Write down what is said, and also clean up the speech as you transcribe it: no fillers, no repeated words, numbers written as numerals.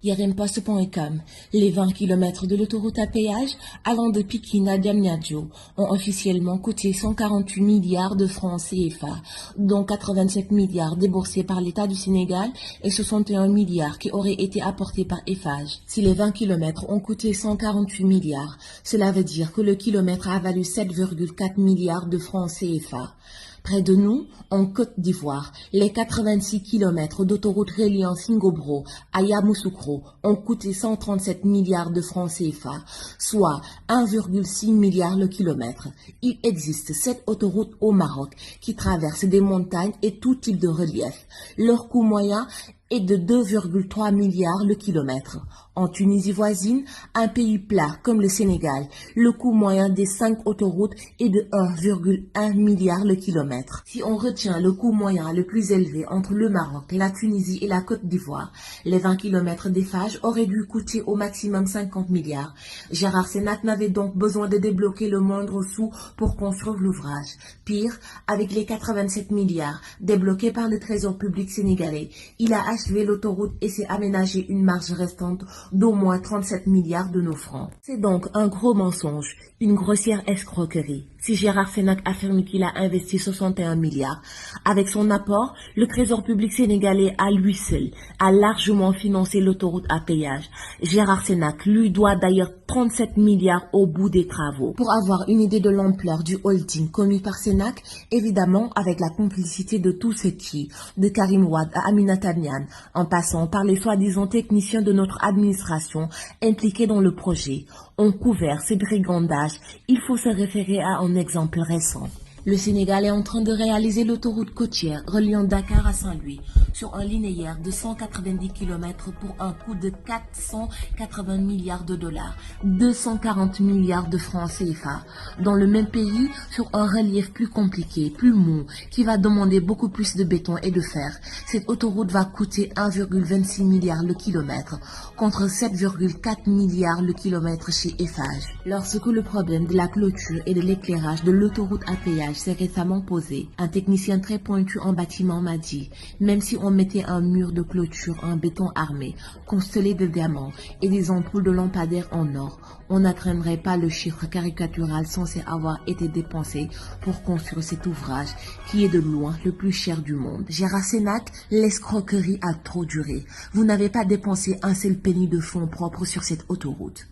Yerimpost.com. Les 20 km de l'autoroute à péage allant de Pikine à Diamniadio ont officiellement coûté 148 milliards de francs CFA, dont 87 milliards déboursés par l'État du Sénégal et 61 milliards qui auraient été apportés par Eiffage. Si les 20 km ont coûté 148 milliards, cela veut dire que le kilomètre a valu 7,4 milliards de francs CFA. Près de nous, en Côte d'Ivoire, les 86 km d'autoroute reliant Singobro à Yamoussoukro ont coûté 137 milliards de francs CFA, soit 1,6 milliard le kilomètre. Il existe 7 autoroutes au Maroc qui traversent des montagnes et tout type de relief. Leur coût moyen est de 2,3 milliards le kilomètre. En Tunisie voisine, un pays plat comme le Sénégal, le coût moyen des 5 autoroutes est de 1,1 milliard le kilomètre. Si on retient le coût moyen le plus élevé entre le Maroc, la Tunisie et la Côte d'Ivoire, les 20 km d'Eiffage auraient dû coûter au maximum 50 milliards. Gérard Sénac n'avait donc besoin de débloquer le moindre sou pour construire l'ouvrage. Pire, avec les 87 milliards débloqués par le Trésor public sénégalais, il a achevé l'autoroute et s'est aménagé une marge restante d'au moins 37 milliards de nos francs. C'est donc un gros mensonge, une grossière escroquerie. Si Gérard Sénac affirme qu'il a investi 61 milliards, avec son apport, le Trésor public sénégalais à lui seul a largement financé l'autoroute à péage. Gérard Sénac lui doit d'ailleurs 37 milliards au bout des travaux. Pour avoir une idée de l'ampleur du holding commis par Sénac, évidemment avec la complicité de tous ceux qui, de Karim Wade à Aminata Niane, en passant par les soi-disant techniciens de notre administration impliqués dans le projet, ont couvert ces brigandages, il faut se référer à un exemple récent. Le Sénégal est en train de réaliser l'autoroute côtière reliant Dakar à Saint-Louis sur un linéaire de 190 km pour un coût de 480 milliards de dollars, 240 milliards de francs CFA. Dans le même pays, sur un relief plus compliqué, plus mou, qui va demander beaucoup plus de béton et de fer, cette autoroute va coûter 1,26 milliard le kilomètre, contre 7,4 milliards le kilomètre chez Eiffage. Lorsque le problème de la clôture et de l'éclairage de l'autoroute à péage s'est récemment posé, un technicien très pointu en bâtiment m'a dit, même si on mettait un mur de clôture en béton armé, constellé de diamants et des ampoules de lampadaires en or, on n'atteindrait pas le chiffre caricatural censé avoir été dépensé pour construire cet ouvrage, qui est de loin le plus cher du monde. Gérard Sénac, l'escroquerie a trop duré. Vous n'avez pas dépensé un seul penny de fonds propres sur cette autoroute.